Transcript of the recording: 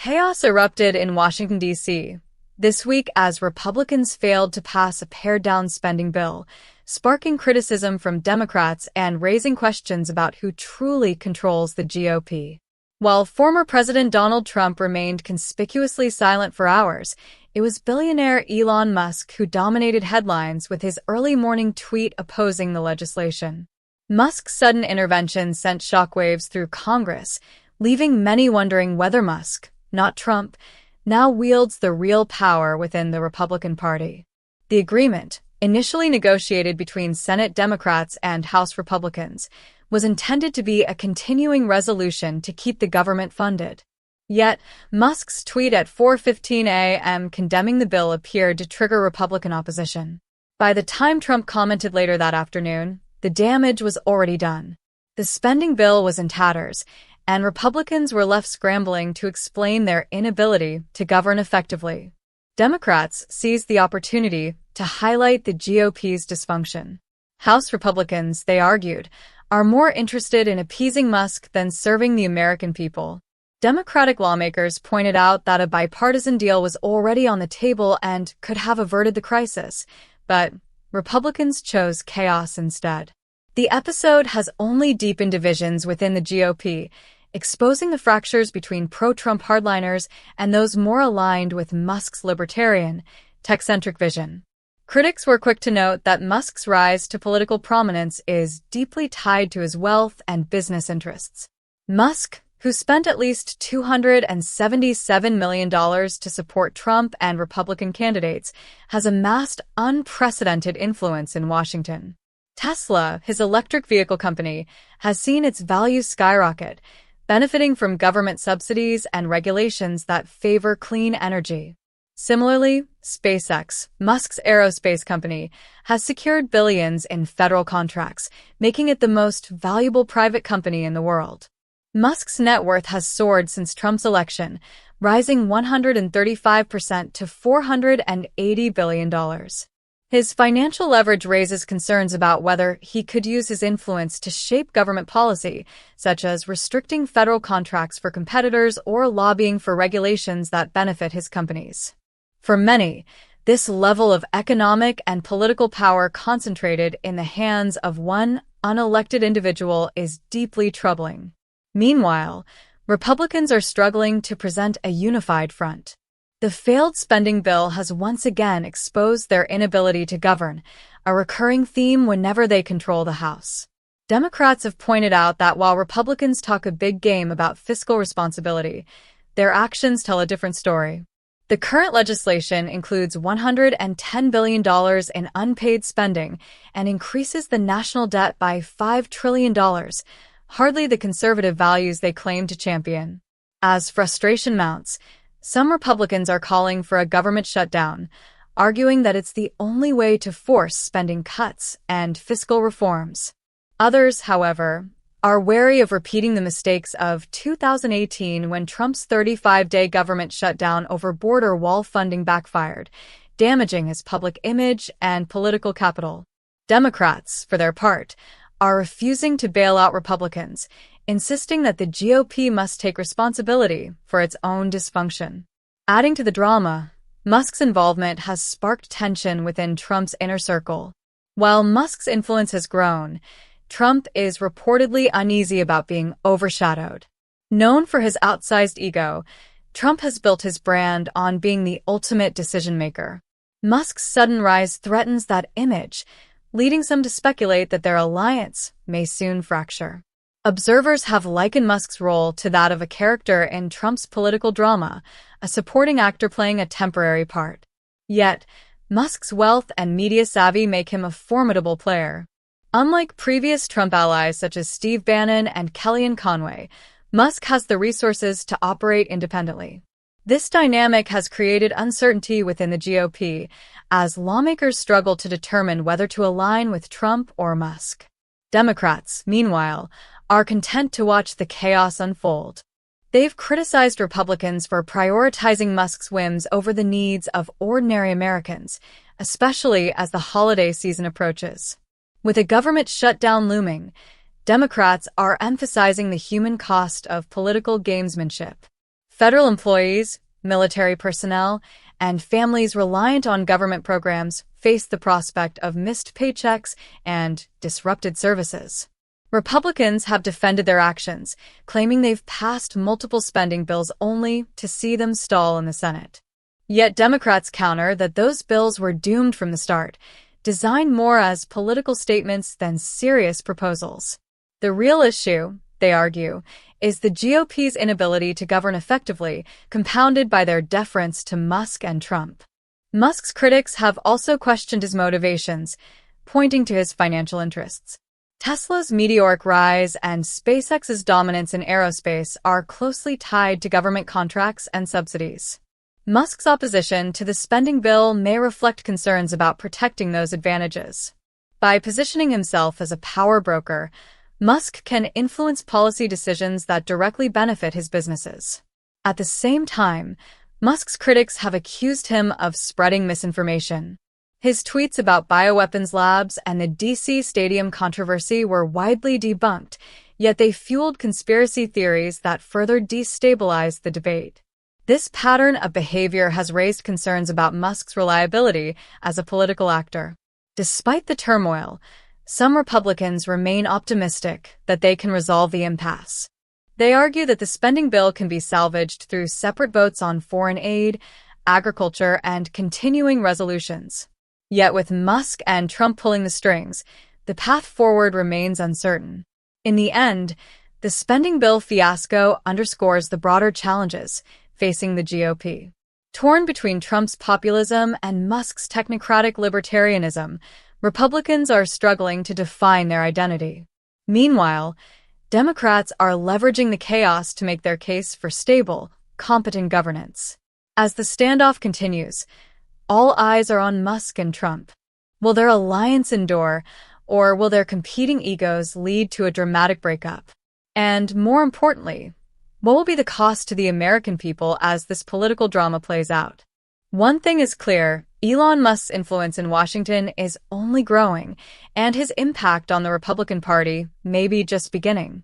Chaos erupted in Washington, D.C. this week as Republicans failed to pass a pared-down spending bill, sparking criticism from Democrats and raising questions about who truly controls the GOP. While former President Donald Trump remained conspicuously silent for hours, it was billionaire Elon Musk who dominated headlines with his early morning tweet opposing the legislation. Musk's sudden intervention sent shockwaves through Congress, leaving many wondering whether Musk, not Trump, now wields the real power within the Republican Party. The agreement, initially negotiated between Senate Democrats and House Republicans, was intended to be a continuing resolution to keep the government funded. Yet, Musk's tweet at 4:15 a.m. condemning the bill appeared to trigger Republican opposition. By the time Trump commented later that afternoon, the damage was already done. The spending bill was in tatters, and Republicans were left scrambling to explain their inability to govern effectively. Democrats seized the opportunity to highlight the GOP's dysfunction. House Republicans, they argued, are more interested in appeasing Musk than serving the American people. Democratic lawmakers pointed out that a bipartisan deal was already on the table and could have averted the crisis, but Republicans chose chaos instead. The episode has only deepened divisions within the GOP, exposing the fractures between pro-Trump hardliners and those more aligned with Musk's libertarian, tech-centric vision. Critics were quick to note that Musk's rise to political prominence is deeply tied to his wealth and business interests. Musk, who spent at least $277 million to support Trump and Republican candidates, has amassed unprecedented influence in Washington. Tesla, his electric vehicle company, has seen its value skyrocket, benefiting from government subsidies and regulations that favor clean energy. Similarly, SpaceX, Musk's aerospace company, has secured billions in federal contracts, making it the most valuable private company in the world. Musk's net worth has soared since Trump's election, rising 135% to $480 billion. His financial leverage raises concerns about whether he could use his influence to shape government policy, such as restricting federal contracts for competitors or lobbying for regulations that benefit his companies. For many, this level of economic and political power concentrated in the hands of one unelected individual is deeply troubling. Meanwhile, Republicans are struggling to present a unified front. The failed spending bill has once again exposed their inability to govern, a recurring theme whenever they control the House. Democrats have pointed out that while Republicans talk a big game about fiscal responsibility, their actions tell a different story. The current legislation includes $110 billion in unpaid spending and increases the national debt by $5 trillion, hardly the conservative values they claim to champion. As frustration mounts, some Republicans are calling for a government shutdown, arguing that it's the only way to force spending cuts and fiscal reforms. Others, however, are wary of repeating the mistakes of 2018 when Trump's 35-day government shutdown over border wall funding backfired, damaging his public image and political capital. Democrats, for their part, are refusing to bail out Republicans, insisting that the GOP must take responsibility for its own dysfunction. Adding to the drama, Musk's involvement has sparked tension within Trump's inner circle. While Musk's influence has grown, Trump is reportedly uneasy about being overshadowed. Known for his outsized ego, Trump has built his brand on being the ultimate decision-maker. Musk's sudden rise threatens that image, leading some to speculate that their alliance may soon fracture. Observers have likened Musk's role to that of a character in Trump's political drama, a supporting actor playing a temporary part. Yet, Musk's wealth and media savvy make him a formidable player. Unlike previous Trump allies such as Steve Bannon and Kellyanne Conway, Musk has the resources to operate independently. This dynamic has created uncertainty within the GOP, as lawmakers struggle to determine whether to align with Trump or Musk. Democrats, meanwhile, are content to watch the chaos unfold. They've criticized Republicans for prioritizing Musk's whims over the needs of ordinary Americans, especially as the holiday season approaches. With a government shutdown looming, Democrats are emphasizing the human cost of political gamesmanship. Federal employees, military personnel, and families reliant on government programs face the prospect of missed paychecks and disrupted services. Republicans have defended their actions, claiming they've passed multiple spending bills only to see them stall in the Senate. Yet Democrats counter that those bills were doomed from the start, designed more as political statements than serious proposals. The real issue, they argue, is the GOP's inability to govern effectively, compounded by their deference to Musk and Trump. Musk's critics have also questioned his motivations, pointing to his financial interests. Tesla's meteoric rise and SpaceX's dominance in aerospace are closely tied to government contracts and subsidies. Musk's opposition to the spending bill may reflect concerns about protecting those advantages. By positioning himself as a power broker, Musk can influence policy decisions that directly benefit his businesses. At the same time, Musk's critics have accused him of spreading misinformation. His tweets about bioweapons labs and the DC Stadium controversy were widely debunked, yet they fueled conspiracy theories that further destabilized the debate. This pattern of behavior has raised concerns about Musk's reliability as a political actor. Despite the turmoil, some Republicans remain optimistic that they can resolve the impasse. They argue that the spending bill can be salvaged through separate votes on foreign aid, agriculture, and continuing resolutions. Yet with Musk and Trump pulling the strings, the path forward remains uncertain. In the end, the spending bill fiasco underscores the broader challenges facing the GOP. Torn between Trump's populism and Musk's technocratic libertarianism, Republicans are struggling to define their identity. Meanwhile, Democrats are leveraging the chaos to make their case for stable, competent governance. As the standoff continues, all eyes are on Musk and Trump. Will their alliance endure, or will their competing egos lead to a dramatic breakup? And more importantly, what will be the cost to the American people as this political drama plays out? One thing is clear, Elon Musk's influence in Washington is only growing, and his impact on the Republican Party may be just beginning.